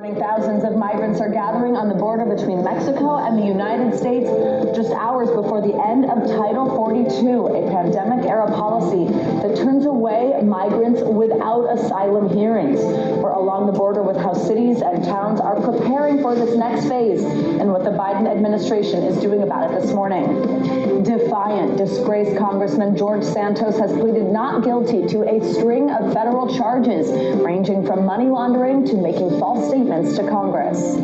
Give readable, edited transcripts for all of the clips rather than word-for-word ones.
Thousands of migrants are gathering on the border between Mexico and the United States just hours before the end of Title 42, a pandemic-era policy that turns away migrants without asylum hearings. We're along the border with how cities and towns are preparing for this next phase and what the Biden administration is doing about it this morning. Defiant, disgraced Congressman George Santos has pleaded not guilty to a string of federal charges, ranging from money laundering to making false statements to Congress.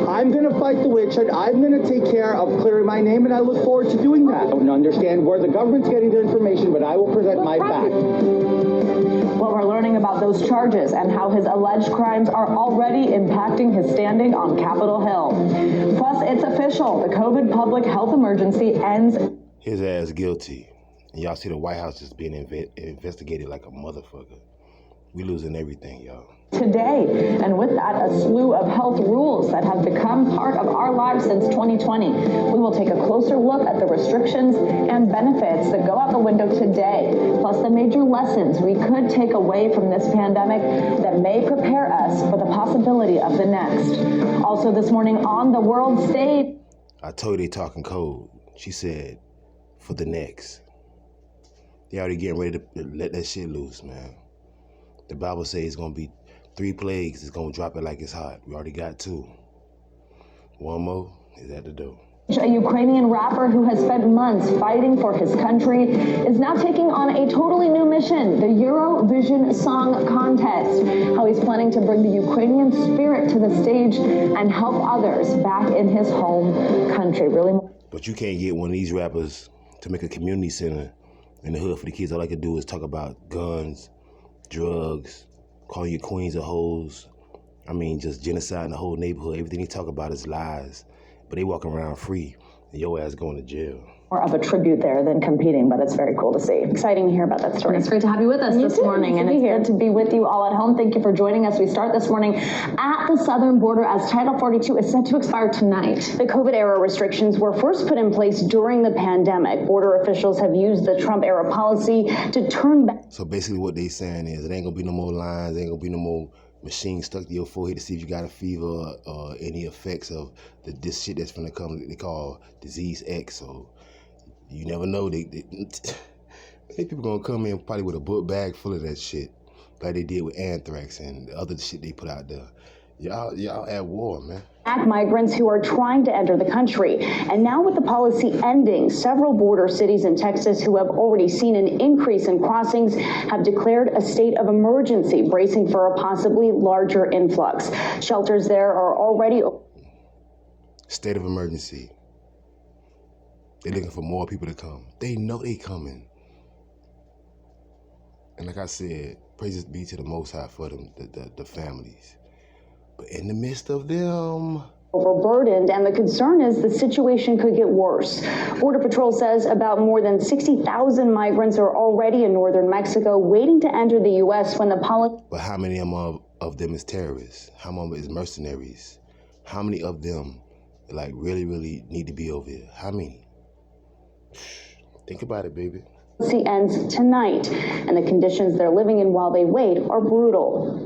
I'm going to fight the witch hunt. I'm going to take care of clearing my name, and I look forward to doing that. I don't understand where the government's getting their information, but I will present my facts. Well, we're learning about those charges and how his alleged crimes are already impacting his standing on Capitol Hill. Plus, it's official. The COVID public health emergency ends. His ass guilty. And y'all see the White House is being investigated like a motherfucker. We losing everything, y'all. Today, and with that, a slew of health rules that have become part of our lives since 2020. We will take a closer look at the restrictions and benefits that go out the window today, plus the major lessons we could take away from this pandemic that may prepare us for the possibility of the next. Also this morning on the world stage. I told you they talking code. She said, for the next. They already getting ready to let that shit loose, man. The Bible says it's going to be 3 plagues. It's going to drop it like it's hot. We already got 2. One more is at the door. A Ukrainian rapper who has spent months fighting for his country is now taking on a totally new mission, the Eurovision Song Contest. How he's planning to bring the Ukrainian spirit to the stage and help others back in his home country. Really. But you can't get one of these rappers to make a community center in the hood for the kids. All I can do is talk about guns, drugs, calling your queens of hoes. I mean, just genocide in the whole neighborhood. Everything he talk about is lies. But they walking around free, and your ass going to jail. More of a tribute there than competing, but it's very cool to see. Exciting to hear about that story. It's great to have you with us this morning, and it's good to be with you all at home. Thank you for joining us. We start this morning at the southern border as Title 42 is set to expire tonight. The COVID-era restrictions were first put in place during the pandemic. Border officials have used the Trump-era policy to turn back. So basically what they saying is it ain't gonna be no more lines, ain't gonna be no more machine stuck to your forehead to see if you got a fever or any effects of this shit that's finna come that they call disease X. So you never know. They people gonna come in probably with a book bag full of that shit, like they did with anthrax and the other shit they put out there. Y'all at war, man. Migrants who are trying to enter the country. And now with the policy ending, several border cities in Texas who have already seen an increase in crossings have declared a state of emergency, bracing for a possibly larger influx. Shelters there are already... State of emergency. They're looking for more people to come. They know they coming. And like I said, praises be to the Most High for them, the families. But in the midst of them... overburdened, and the concern is the situation could get worse. Border Patrol says about more than 60,000 migrants are already in northern Mexico waiting to enter the U.S. when the policy... But how many of them is terrorists? How many is mercenaries? How many of them like really need to be over here? How many? Think about it, baby. Policy ends tonight, and the conditions they're living in while they wait are brutal.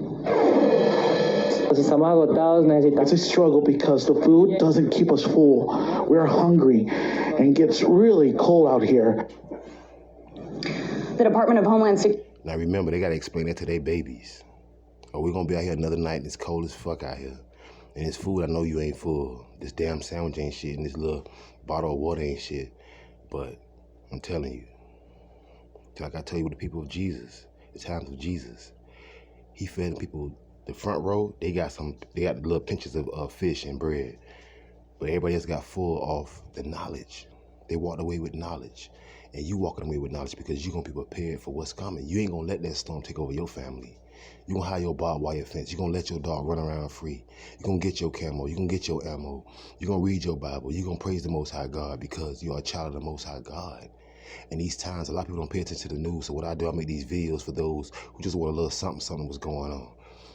It's a struggle because the food doesn't keep us full. We're hungry and gets really cold out here. The Department of Homeland Security... Now remember, they got to explain that to their babies. Or we're going to be out here another night and it's cold as fuck out here. And this food, I know you ain't full. This damn sandwich ain't shit and this little bottle of water ain't shit. But I'm telling you, like I tell you with the people of Jesus, the times of Jesus, he fed the people. The front row, they got the little pinches of fish and bread. But everybody else got full off the knowledge. They walked away with knowledge. And you walking away with knowledge because you're going to be prepared for what's coming. You ain't going to let that storm take over your family. You're going to have your barbed wire fence. You're going to let your dog run around free. You're going to get your camo. You're going to get your ammo. You're going to read your Bible. You're going to praise the Most High God because you're a child of the Most High God. And these times, a lot of people don't pay attention to the news. So what I do, I make these videos for those who just want a little something was going on.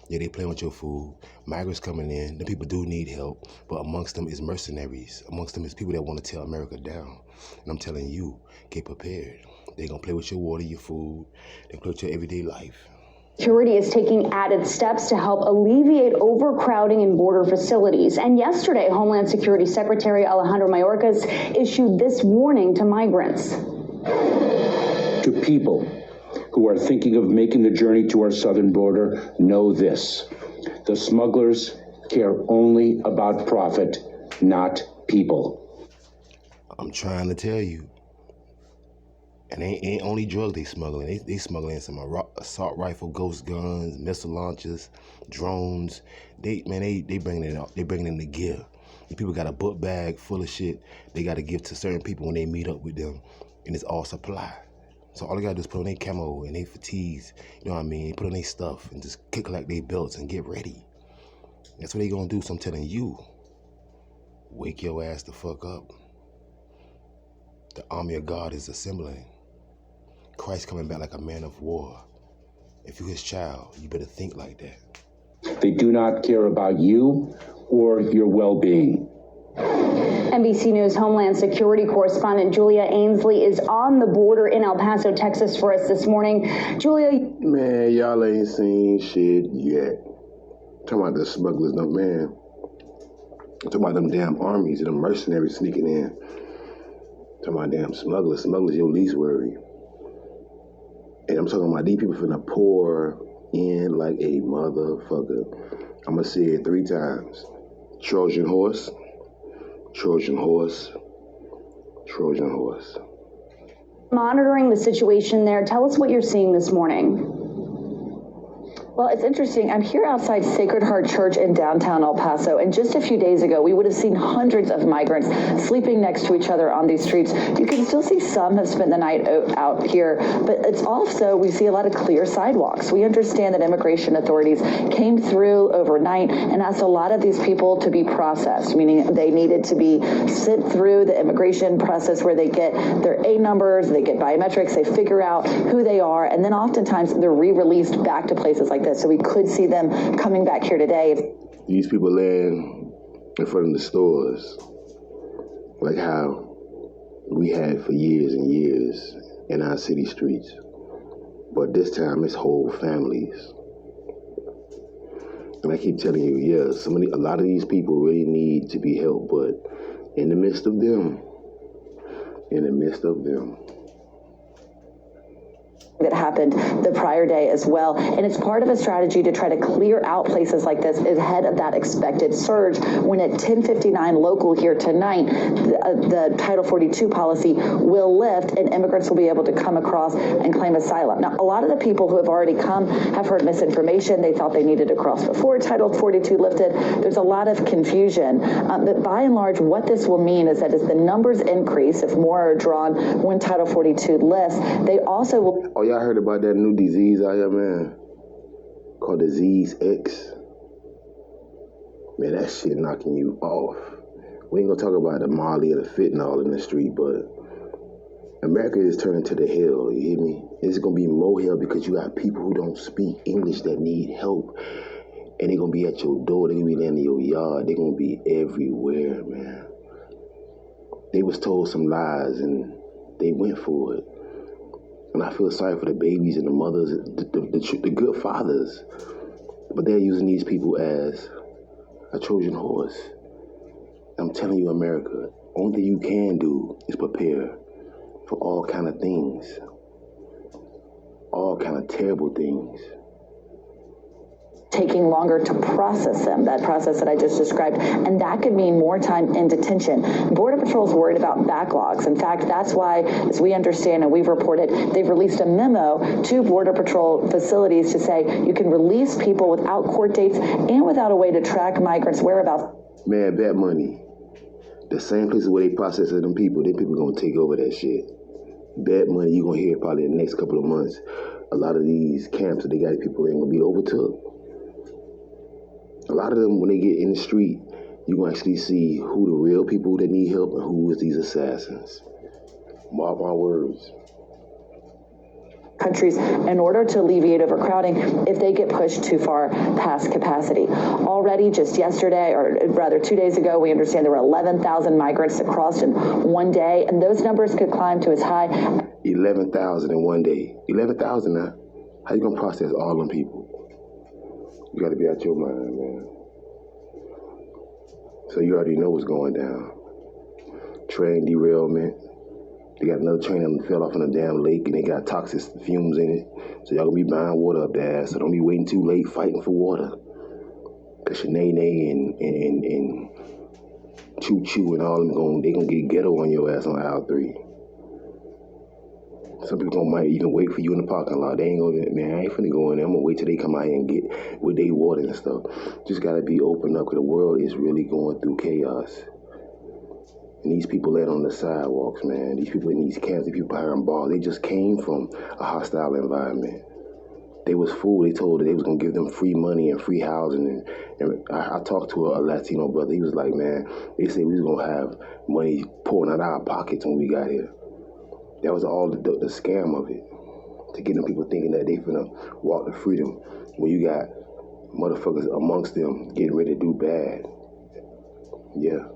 Yeah, they playing with your food. Migrants coming in. The people do need help. But amongst them is mercenaries. Amongst them is people that want to tear America down. And I'm telling you, get prepared. They're going to play with your water, your food. They play with your everyday life. Security is taking added steps to help alleviate overcrowding in border facilities. And yesterday, Homeland Security Secretary Alejandro Mayorkas issued this warning to migrants. To people who are thinking of making the journey to our southern border, know this: the smugglers care only about profit, not people. I'm trying to tell you. And ain't only drugs they smuggling. They smuggling some assault rifle, ghost guns, missile launchers, drones. They bringing it out. They bringing in the gear. And people got a book bag full of shit they got to give to certain people when they meet up with them, and it's all supply. So all they gotta do is put on their camo and their fatigues, you know what I mean? Put on their stuff and just kick like their belts and get ready. That's what they gonna do. So I'm telling you, wake your ass the fuck up. The army of God is assembling. Christ coming back like a man of war. If you're his child, you better think like that. They do not care about you or your well-being. NBC News Homeland Security correspondent Julia Ainsley is on the border in El Paso, Texas for us this morning. Julia. Man, y'all ain't seen shit yet. Talking about the smugglers, no man. Talking about them damn armies and them mercenaries sneaking in. Talking about damn smugglers. Smugglers your least worry. And I'm talking about these people finna pour in like a motherfucker. I'm gonna say it 3 times. Trojan horse, Trojan horse, Trojan horse. Monitoring the situation there, tell us what you're seeing this morning. Well, it's interesting. I'm here outside Sacred Heart Church in downtown El Paso, and just a few days ago, we would have seen hundreds of migrants sleeping next to each other on these streets. You can still see some have spent the night out here, but it's also, we see a lot of clear sidewalks. We understand that immigration authorities came through overnight and asked a lot of these people to be processed, meaning they needed to be sent through the immigration process where they get their A numbers, they get biometrics, they figure out who they are, and then oftentimes they're re-released back to places like this. So we could see them coming back here today. These people laying in front of the stores, like how we had for years and years in our city streets. But this time it's whole families. And I keep telling you, yeah, a lot of these people really need to be helped, but in the midst of them, that happened the prior day as well. And it's part of a strategy to try to clear out places like this ahead of that expected surge when at 10:59 local here tonight, the Title 42 policy will lift and immigrants will be able to come across and claim asylum. Now, a lot of the people who have already come have heard misinformation. They thought they needed to cross before Title 42 lifted. There's a lot of confusion. But by and large, what this will mean is that as the numbers increase, if more are drawn when Title 42 lifts, they also will... Oh, y'all heard about that new disease out here, man? Called Disease X. Man, that shit knocking you off. We ain't gonna talk about the Molly or the fentanyl in the street, but America is turning to the hell, you hear me? It's gonna be more hell because you got people who don't speak English that need help. And they're gonna be at your door, they're gonna be in your yard, they're gonna be everywhere, man. They was told some lies and they went for it. And I feel sorry for the babies and the mothers, the good fathers. But they're using these people as a Trojan horse. I'm telling you, America, only thing you can do is prepare for all kind of things. All kind of terrible things. Taking longer to process them, that process that I just described, and that could mean more time in detention. Border Patrol is worried about backlogs. In fact, that's why, as we understand and we've reported, they've released a memo to Border Patrol facilities to say you can release people without court dates and without a way to track migrants' whereabouts. Man, bad money. The same places where they processing them people gonna take over that shit. Bad money, you're gonna hear probably in the next couple of months. A lot of these camps that they got people ain't gonna be overtook. A lot of them, when they get in the street, you're going to actually see who the real people that need help and who is these assassins. Mark my words. Countries in order to alleviate overcrowding if they get pushed too far past capacity. Already just yesterday, or rather 2 days ago, we understand there were 11,000 migrants that crossed in one day, and those numbers could climb to as high. 11,000 in one day. 11,000 now. How you gonna process all them people? You gotta be out your mind, man. So you already know what's going down. Train derailment. They got another train that fell off in a damn lake and they got toxic fumes in it. So y'all gonna be buying water up there. So don't be waiting too late fighting for water. Cause Shanae and Choo Choo and all them they gonna get ghetto on your ass on aisle 3. Some people might even wait for you in the parking lot. They ain't gonna, man, I ain't finna go in there. I'm gonna wait till they come out here and get with their water and stuff. Just gotta be open up, because the world is really going through chaos. And these people laying on the sidewalks, man. These people in these camps, these people behind bars, they just came from a hostile environment. They was fooled. They told that they was gonna give them free money and free housing. And I talked to a Latino brother. He was like, man, they said we was gonna have money pouring out our pockets when we got here. That was all the scam of it, to get them people thinking that they finna walk to freedom when you got motherfuckers amongst them getting ready to do bad. Yeah.